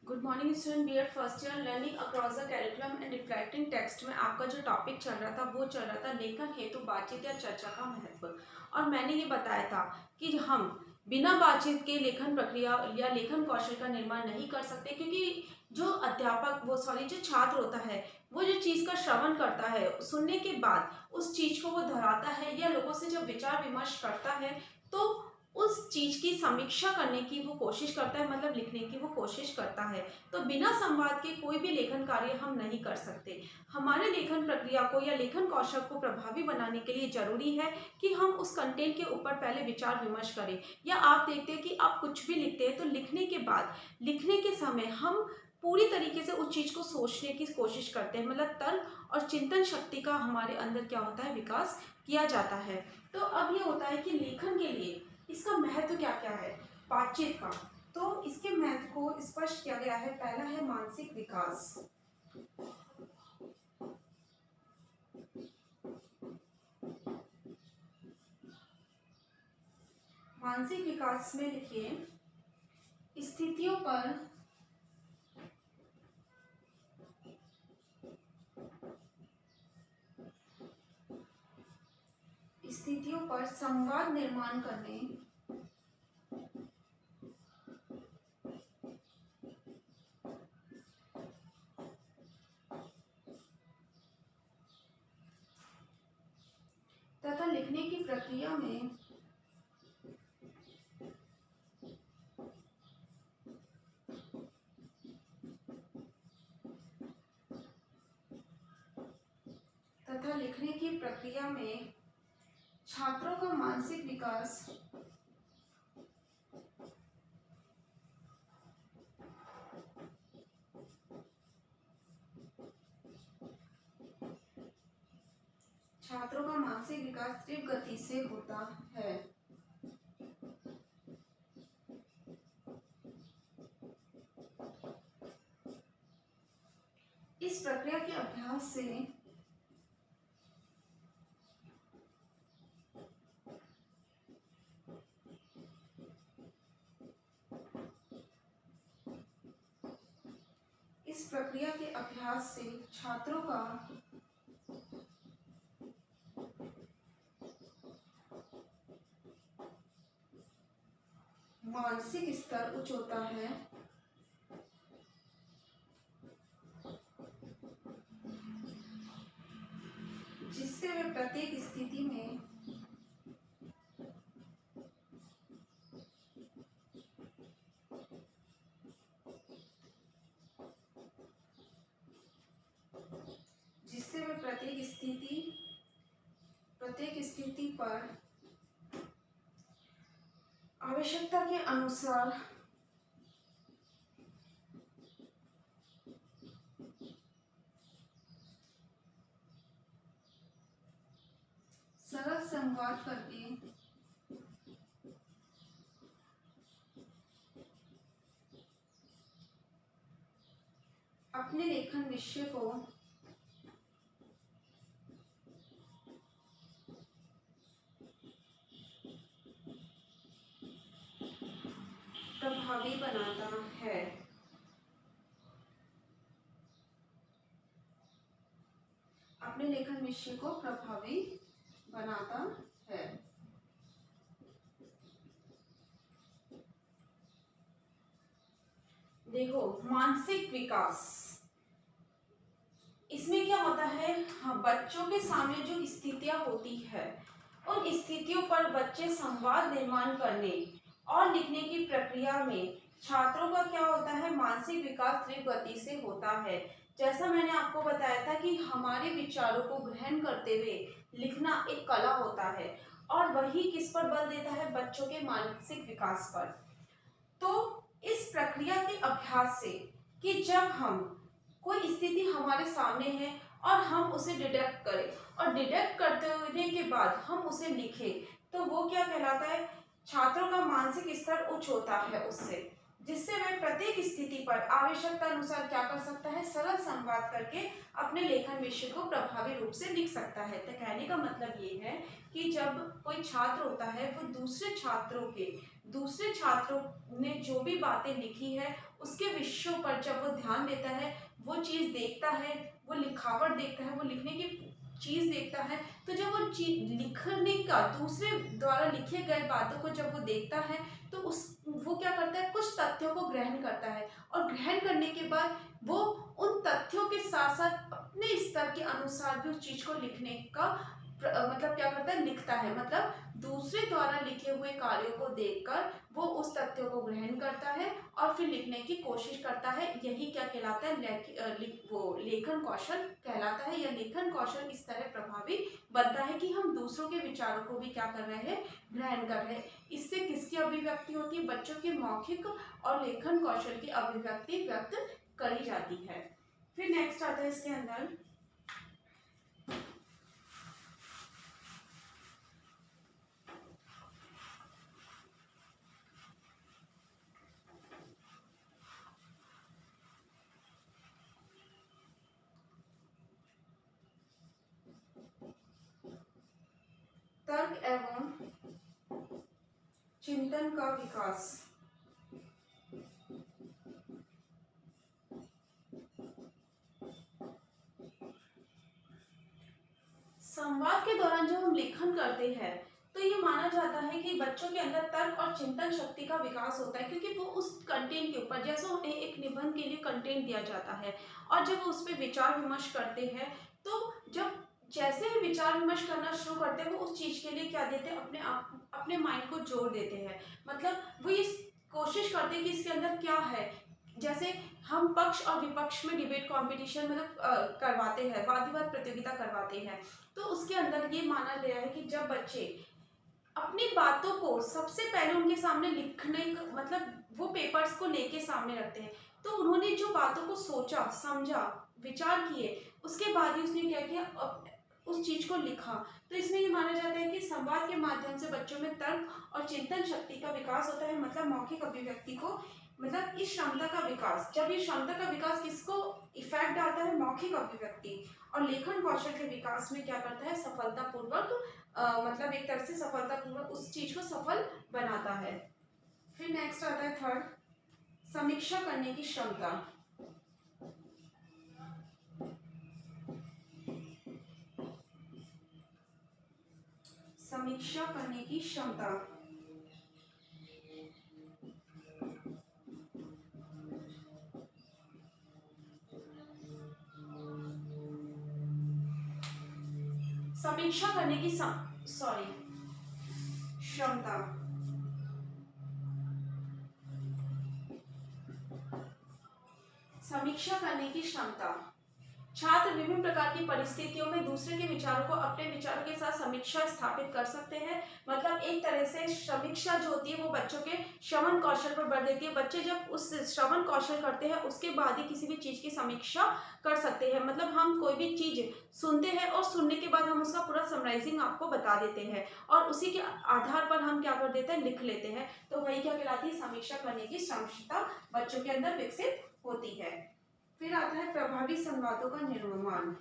Good morning student B Ed first year learning across the curriculum and reflecting text में आपका जो topic चल रहा था वो चल रहा था लेखन हेतु बातचीत या चर्चा का महत्व। और मैंने ये बताया था कि हम बिना बातचीत के लेखन प्रक्रिया या लेखन कौशल का निर्माण नहीं कर सकते, क्योंकि जो अध्यापक जो छात्र होता है वो जो चीज़ का श्रवण करता है, सुनने के बाद उस चीज़ को वो दोहराता है या लोगों से जब विचार विमर्श करता है तो उस चीज की समीक्षा करने की वो कोशिश करता है, मतलब लिखने की वो कोशिश करता है। तो बिना संवाद के कोई भी लेखन कार्य हम नहीं कर सकते। हमारे लेखन प्रक्रिया को या लेखन कौशल को प्रभावी बनाने के लिए जरूरी है कि हम उस कंटेंट के ऊपर पहले विचार विमर्श करें। या आप देखते हैं कि आप कुछ भी लिखते हैं तो लिखने के बाद, लिखने के समय हम पूरी तरीके से उस चीज को सोचने की कोशिश करते हैं, मतलब तर्क और चिंतन शक्ति का हमारे अंदर क्या होता है, विकास किया जाता है। तो अब ये होता है कि लेखन के लिए इसका महत्व क्या क्या है बातचीत का। तो इसके महत्व को स्पष्ट किया गया है। पहला है मानसिक विकास। मानसिक विकास में लिखिए स्थितियों पर संवाद निर्माण करने तथा लिखने की प्रक्रिया में छात्रों का मानसिक विकास तीव्र गति से होता है। इस प्रक्रिया के अभ्यास से छात्रों का मानसिक स्तर उच्च होता है, जिससे वे प्रत्येक स्थिति में प्रत्येक स्थिति पर आवश्यकता के अनुसार सरल संवाद करके अपने लेखन विषय को प्रभावी बनाता है। अपने लेखन विषय को प्रभावी बनाता है। देखो, मानसिक विकास, इसमें क्या होता है, हाँ, बच्चों के सामने जो स्थितियां होती है उन स्थितियों पर बच्चे संवाद निर्माण करने और लिखने की प्रक्रिया में छात्रों का क्या होता है, मानसिक विकास तीव्र गति से होता है। जैसा मैंने आपको बताया था कि हमारे विचारों को ग्रहण करते हुए लिखना एक कला होता है, और वही किस पर बल देता है, बच्चों के मानसिक विकास पर। तो इस प्रक्रिया के अभ्यास से कि जब हम कोई स्थिति हमारे सामने है और हम उसे डिटेक्ट करें और डिटेक्ट करने के बाद हम उसे लिखें, तो वो क्या कहलाता है, छात्रों का मानसिक स्तर उच्च होता है उससे, जिससे वह प्रत्येक स्थिति पर आवश्यकता अनुसार क्या कर सकता है, सरल संवाद करके अपने लेखन विषय को प्रभावी रूप से लिख सकता है। तो कहने का मतलब ये है कि जब कोई छात्र होता है वो दूसरे छात्रों के दूसरे छात्रों ने जो भी बातें लिखी है उसके विषयों पर जब वो ध्यान देता है, वो चीज़ देखता है, वो लिखावट देखता है, वो लिखने की चीज़ देखता है, तो जब वो चीज लिखने का दूसरे द्वारा लिखे गए बातों को जब वो देखता है तो उस वो क्या करता है, कुछ तथ्यों को ग्रहण करता है और ग्रहण करने के बाद वो उन तथ्यों के साथ साथ अपने स्तर के अनुसार भी उस चीज को लिखने का मतलब क्या करता है, लिखता है। मतलब दूसरे द्वारा लिखे हुए कार्यों को देखकर वो उस तथ्यों को ग्रहण करता है और फिर लिखने की कोशिश करता है। यही क्या कहलाता है, वो लेखन कौशल कहलाता है। या लेखन कौशल इस तरह प्रभावी बनता है कि हम दूसरों के विचारों को भी क्या कर रहे हैं, ग्रहण कर रहे हैं। इससे किसकी अभिव्यक्ति होती है, बच्चों के मौखिक और लेखन कौशल की अभिव्यक्ति व्यक्त करी जाती है। फिर नेक्स्ट आता है इसके अंदर तर्क एवं चिंतन का विकास। संवाद के दौरान जब हम लेखन करते हैं तो ये माना जाता है कि बच्चों के अंदर तर्क और चिंतन शक्ति का विकास होता है, क्योंकि वो उस कंटेंट के ऊपर, जैसे उन्हें एक निबंध के लिए कंटेंट दिया जाता है और जब वो उस पर विचार विमर्श करते हैं तो जब जैसे ही विचार विमर्श करना शुरू करते हैं वो उस चीज के लिए क्या देते हैं, अपने आप अपने माइंड को जोड़ देते हैं। मतलब वो ये कोशिश करते हैं कि इसके अंदर क्या है। जैसे हम पक्ष और विपक्ष में डिबेट कंपटीशन मतलब करवाते हैं, वाद विवाद प्रतियोगिता करवाते हैं, तो उसके अंदर ये माना गया है कि जब बच्चे अपनी बातों को सबसे पहले उनके सामने लिखने का मतलब वो पेपर्स को लेके सामने रखते हैं, तो उन्होंने जो बातों को सोचा समझा विचार किए उसके बाद ही उसने क्या किया, उस चीज को लिखा। तो इसमें ये माना जाता है कि संवाद के माध्यम से बच्चों में तर्क और चिंतन शक्ति का विकास होता है। मतलब मौखिक अभिव्यक्ति को मतलब इस क्षमता का विकास, जब ये क्षमता का विकास किसको इफेक्ट डालता है, मौखिक अभिव्यक्ति और लेखन कौशल के विकास में क्या करता है, सफलतापूर्वक मतलब एक तरह से सफलतापूर्वक उस चीज को सफल बनाता है। फिर नेक्स्ट आता है थर्ड, समीक्षा करने की क्षमता। समीक्षा करने की क्षमता। समीक्षा करने की क्षमता। समीक्षा करने की क्षमता। छात्र विभिन्न प्रकार की परिस्थितियों में दूसरे के विचारों को अपने विचारों के साथ समीक्षा स्थापित कर सकते हैं। मतलब एक तरह से समीक्षा जो होती है वो बच्चों के श्रवण कौशल पर बढ़ देती है। बच्चे जब उस श्रवण कौशल करते हैं उसके बाद ही किसी भी चीज की समीक्षा कर सकते हैं। मतलब हम कोई भी चीज सुनते हैं और सुनने के बाद हम उसका पूरा समराइजिंग आपको बता देते हैं और उसी के आधार पर हम क्या कर देते हैं, लिख लेते हैं। तो वही क्या कहलाती है, समीक्षा करने की क्षमता बच्चों के अंदर विकसित होती है। फिर आता है प्रभावी संवादों का निर्माण।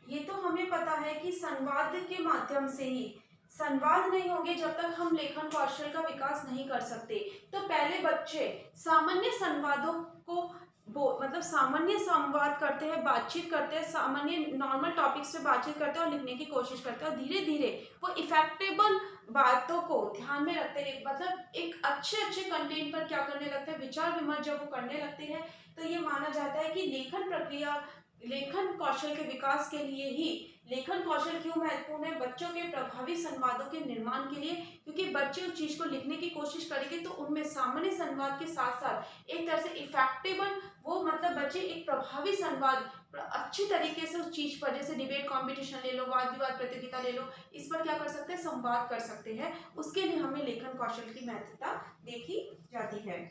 ये तो हमें पता है कि संवाद के माध्यम से ही, संवाद नहीं होंगे जब तक हम लेखन कौशल का विकास नहीं कर सकते। तो पहले बच्चे सामान्य संवादों को मतलब सामान्य संवाद करते हैं, बातचीत करते हैं, सामान्य नॉर्मल टॉपिक्स पे बातचीत करते हैं और लिखने की कोशिश करते हैं और धीरे धीरे वो इफेक्टेबल बातों को ध्यान में रखते हैं। मतलब एक अच्छे अच्छे कंटेंट पर क्या करने लगते हैं, विचार विमर्श जब वो करने लगते हैं तो ये माना जाता है कि लेखन प्रक्रिया, लेखन कौशल के विकास के लिए ही, लेखन कौशल क्यों महत्वपूर्ण है, बच्चों के प्रभावी संवादों के निर्माण के लिए, क्योंकि बच्चे उस चीज को लिखने की कोशिश करेंगे तो उनमें सामान्य संवाद के साथ साथ एक तरह से इफेक्टेबल वो मतलब बच्चे एक प्रभावी संवाद अच्छी तरीके से उस चीज पर, जैसे डिबेट कंपटीशन ले लो, वाद विवाद प्रतियोगिता ले लो, इस पर क्या कर सकते हैं, संवाद कर सकते हैं। उसके लिए हमें लेखन कौशल की महत्वता देखी जाती है।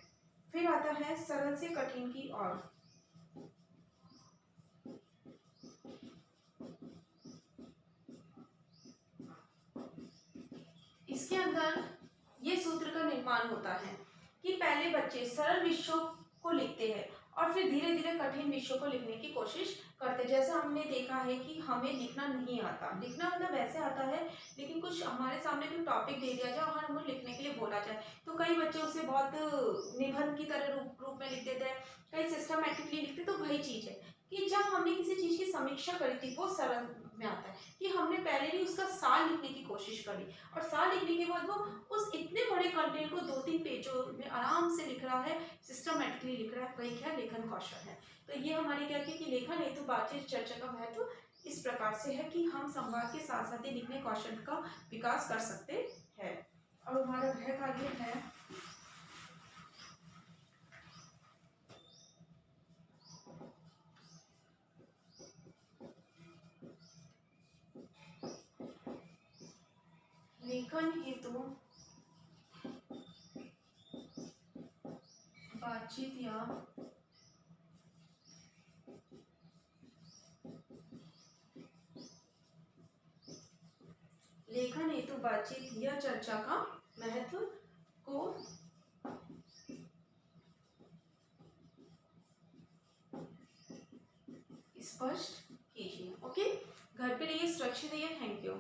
फिर आता है सरल से कठिन की ओर। इसके अंदर ये सूत्र का निर्माण होता है कि पहले बच्चे सरल विषयों को लिखते हैं और फिर धीरे धीरे कठिन विषयों को लिखने की कोशिश करते। जैसे हमने देखा है कि हमें लिखना नहीं आता, लिखना मतलब वैसे आता है लेकिन कुछ हमारे सामने कोई टॉपिक दे दिया जाए और हमें लिखने के लिए बोला जाए तो कई बच्चे उसे बहुत निबंध की तरह रूप में लिख देते हैं, कई सिस्टमेटिकली लिखते। तो वही चीज़ है कि जब हमने किसी चीज़ की समीक्षा करी थी वो सरल में आता है कि हमने पहले भी उसका सार लिखने की कोशिश करी और सार लिखने के बाद वो उस इतने बड़े कंटेंट को 2-3 पेजों में आराम से लिख रहा है, सिस्टमेटिकली लिख रहा है। वही क्या लेखन कौशल है। तो ये हमारी क्या कि लेखन हेतु बातचीत चर्चा का महत्व इस प्रकार से है कि हम संवाद के साथ साथ ही लिखने कौशल का विकास कर सकते हैं। और हमारा गृह कार्य है लेखन हेतु बातचीत या लेखन हेतु बातचीत या चर्चा का महत्व को स्पष्ट कीजिए। ओके, घर पे रहिए, सुरक्षित रहिए। Thank you.